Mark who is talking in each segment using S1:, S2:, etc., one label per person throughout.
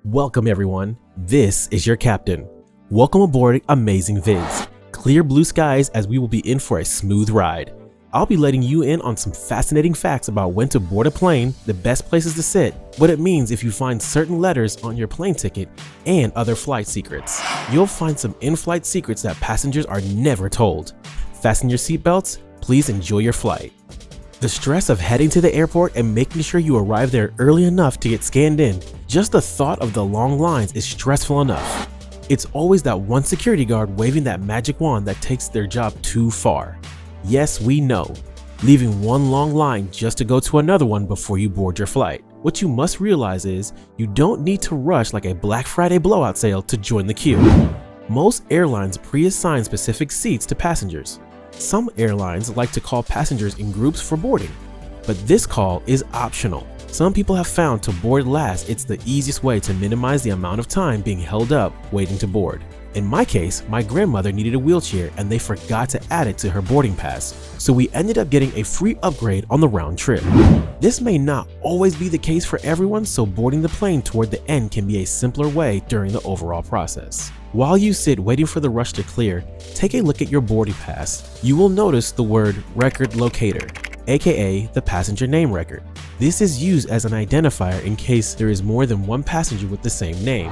S1: Welcome everyone, this is your captain. Welcome aboard Amazing Vidz. Clear blue skies as we will be in for a smooth ride. I'll be letting you in on some fascinating facts about when to board a plane, the best places to sit, what it means if you find certain letters on your plane ticket, and other flight secrets. You'll find some in-flight secrets that passengers are never told. Fasten your seatbelts, please enjoy your flight. The stress of heading to the airport and making sure you arrive there early enough to get scanned in, just the thought of the long lines is stressful enough. It's always that one security guard waving that magic wand that takes their job too far. Yes, we know, leaving one long line just to go to another one before you board your flight. What you must realize is you don't need to rush like a Black Friday blowout sale to join the queue. Most airlines pre-assign specific seats to passengers. Some airlines like to call passengers in groups for boarding, but this call is optional. Some people have found to board last, it's the easiest way to minimize the amount of time being held up waiting to board. In my case, my grandmother needed a wheelchair and they forgot to add it to her boarding pass, so we ended up getting a free upgrade on the round trip. This may not always be the case for everyone, so boarding the plane toward the end can be a simpler way during the overall process. While you sit waiting for the rush to clear, take a look at your boarding pass. You will notice the word record locator, aka the passenger name record. This is used as an identifier in case there is more than one passenger with the same name.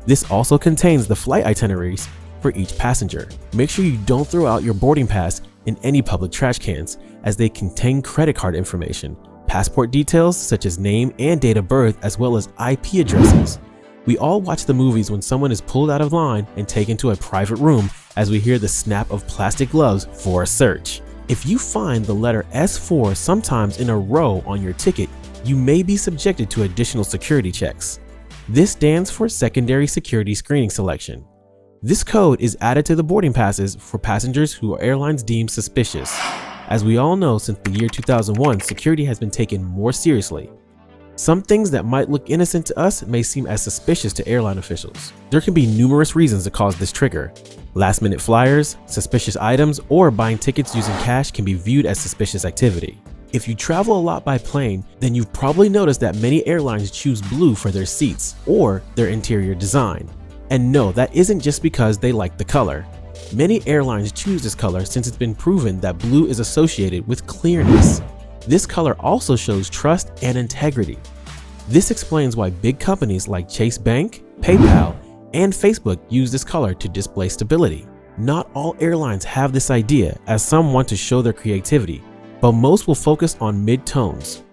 S1: This also contains the flight itineraries for each passenger. Make sure you don't throw out your boarding pass in any public trash cans, as they contain credit card information, passport details such as name and date of birth, as well as IP addresses. We all watch the movies when someone is pulled out of line and taken to a private room, as we hear the snap of plastic gloves for a search. If you find the letter S4 sometimes in a row on your ticket, you may be subjected to additional security checks. This stands for Secondary Security Screening Selection. This code is added to the boarding passes for passengers who airlines deem suspicious. As we all know, since the year 2001, security has been taken more seriously. Some things that might look innocent to us may seem as suspicious to airline officials. There can be numerous reasons to cause this trigger. Last-minute flyers, suspicious items, or buying tickets using cash can be viewed as suspicious activity. If you travel a lot by plane, then you've probably noticed that many airlines choose blue for their seats or their interior design. And no, that isn't just because they like the color. Many airlines choose this color since it's been proven that blue is associated with clearness. This color also shows trust and integrity. This explains why big companies like Chase Bank, PayPal, and Facebook use this color to display stability. Not all airlines have this idea, as some want to show their creativity, but most will focus on mid-tones.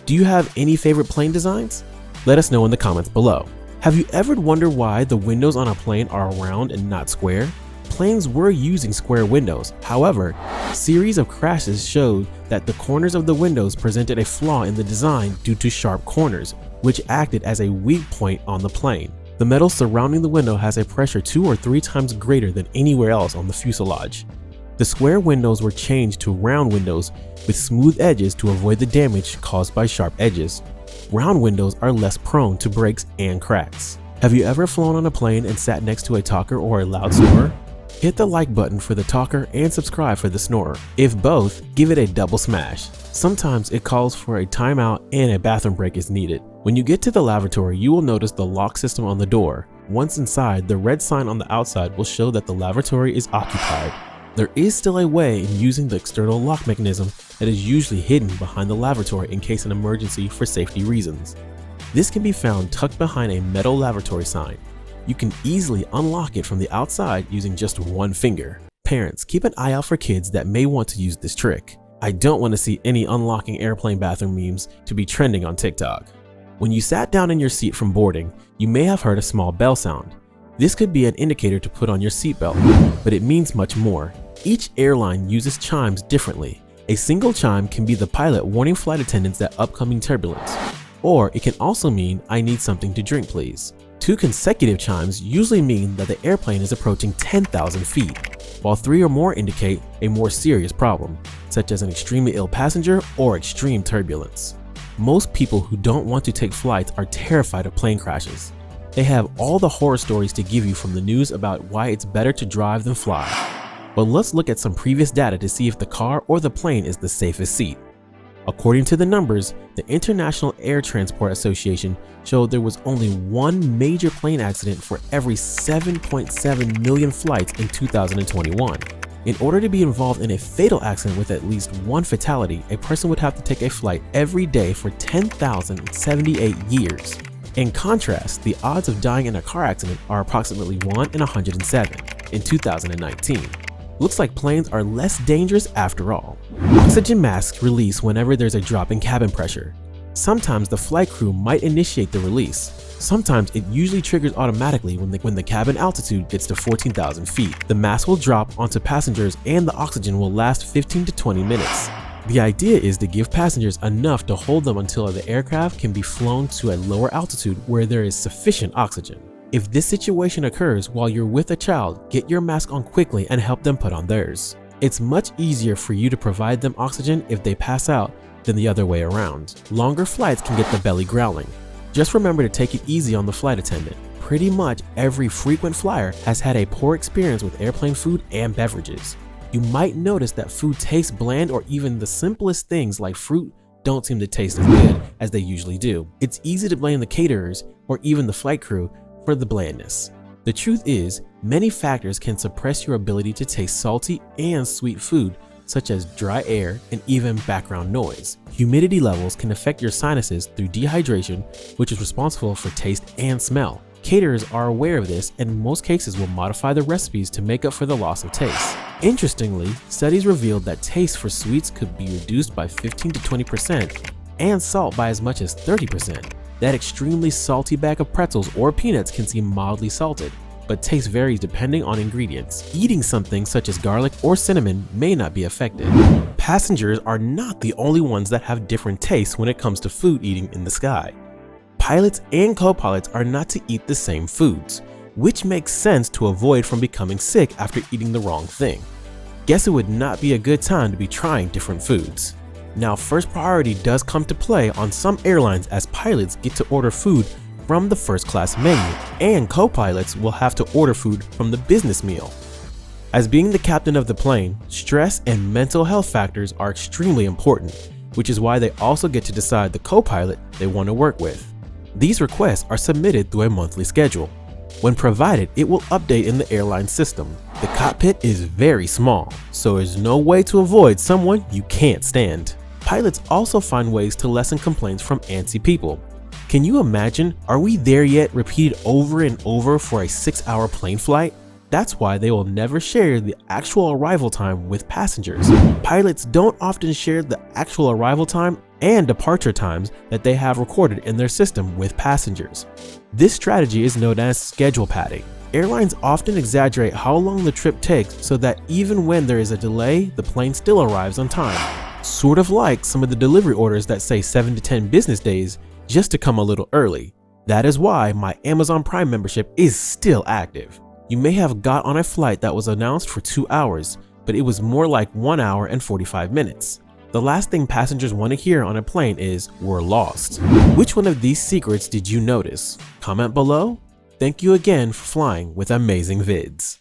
S1: Do you have any favorite plane designs? Let us know in the comments below. Have you ever wondered why the windows on a plane are round and not square? Planes were using square windows. However, a series of crashes showed that the corners of the windows presented a flaw in the design due to sharp corners, which acted as a weak point on the plane. The metal surrounding the window has a pressure 2 or 3 times greater than anywhere else on the fuselage. The square windows were changed to round windows with smooth edges to avoid the damage caused by sharp edges. Round windows are less prone to breaks and cracks. Have you ever flown on a plane and sat next to a talker or a loud snorer? Hit the like button for the talker and subscribe for the snorer. If both, give it a double smash. Sometimes it calls for a timeout and a bathroom break is needed. When you get to the lavatory, you will notice the lock system on the door. Once inside, the red sign on the outside will show that the lavatory is occupied. There is still a way in using the external lock mechanism that is usually hidden behind the lavatory in case of an emergency for safety reasons. This can be found tucked behind a metal lavatory sign. You can easily unlock it from the outside using just one finger. Parents, keep an eye out for kids that may want to use this trick. I don't want to see any unlocking airplane bathroom memes to be trending on TikTok. When you sat down in your seat from boarding, you may have heard a small bell sound. This could be an indicator to put on your seatbelt, but it means much more. Each airline uses chimes differently. A single chime can be the pilot warning flight attendants that upcoming turbulence, or it can also mean "I need something to drink, please." 2 consecutive chimes usually mean that the airplane is approaching 10,000 feet, while 3 or more indicate a more serious problem, such as an extremely ill passenger or extreme turbulence. Most people who don't want to take flights are terrified of plane crashes. They have all the horror stories to give you from the news about why it's better to drive than fly. But let's look at some previous data to see if the car or the plane is the safest seat. According to the numbers, the International Air Transport Association showed there was only one major plane accident for every 7.7 million flights in 2021. In order to be involved in a fatal accident with at least one fatality, a person would have to take a flight every day for 10,078 years. In contrast, the odds of dying in a car accident are approximately 1 in 107 in 2019. Looks like planes are less dangerous after all. Oxygen masks release whenever there's a drop in cabin pressure. Sometimes the flight crew might initiate the release. Sometimes it usually triggers automatically when the cabin altitude gets to 14,000 feet. The mask will drop onto passengers and the oxygen will last 15 to 20 minutes. The idea is to give passengers enough to hold them until the aircraft can be flown to a lower altitude where there is sufficient oxygen. If this situation occurs while you're with a child, get your mask on quickly and help them put on theirs. It's much easier for you to provide them oxygen if they pass out than the other way around. Longer flights can get the belly growling. Just remember to take it easy on the flight attendant. Pretty much every frequent flyer has had a poor experience with airplane food and beverages. You might notice that food tastes bland, or even the simplest things like fruit don't seem to taste as good as they usually do. It's easy to blame the caterers or even the flight crew for the blandness. The truth is, many factors can suppress your ability to taste salty and sweet food, such as dry air and even background noise. Humidity levels can affect your sinuses through dehydration, which is responsible for taste and smell. Caterers are aware of this and in most cases will modify the recipes to make up for the loss of taste. Interestingly, studies revealed that taste for sweets could be reduced by 15 to 20% and salt by as much as 30%. That extremely salty bag of pretzels or peanuts can seem mildly salted, but taste varies depending on ingredients. Eating something such as garlic or cinnamon may not be affected. Passengers are not the only ones that have different tastes when it comes to food eating in the sky. Pilots and co-pilots are not to eat the same foods, which makes sense to avoid from becoming sick after eating the wrong thing. Guess it would not be a good time to be trying different foods. Now, first priority does come to play on some airlines as pilots get to order food from the first class menu and co-pilots will have to order food from the business meal. As being the captain of the plane, stress and mental health factors are extremely important, which is why they also get to decide the co-pilot they want to work with. These requests are submitted through a monthly schedule. When provided, it will update in the airline system. The cockpit is very small, so there's no way to avoid someone you can't stand. Pilots also find ways to lessen complaints from antsy people. Can you imagine, are we there yet repeated over and over for a 6-hour plane flight? That's why they will never share the actual arrival time with passengers. Pilots don't often share the actual arrival time and departure times that they have recorded in their system with passengers. This strategy is known as schedule padding. Airlines often exaggerate how long the trip takes so that even when there is a delay, the plane still arrives on time. Sort of like some of the delivery orders that say 7 to 10 business days just to come a little early. That is why my Amazon Prime membership is still active. You may have got on a flight that was announced for 2 hours, but it was more like 1 hour and 45 minutes. The last thing passengers want to hear on a plane is, "We're lost." Which one of these secrets did you notice? Comment below. Thank you again for flying with Amazing Vidz.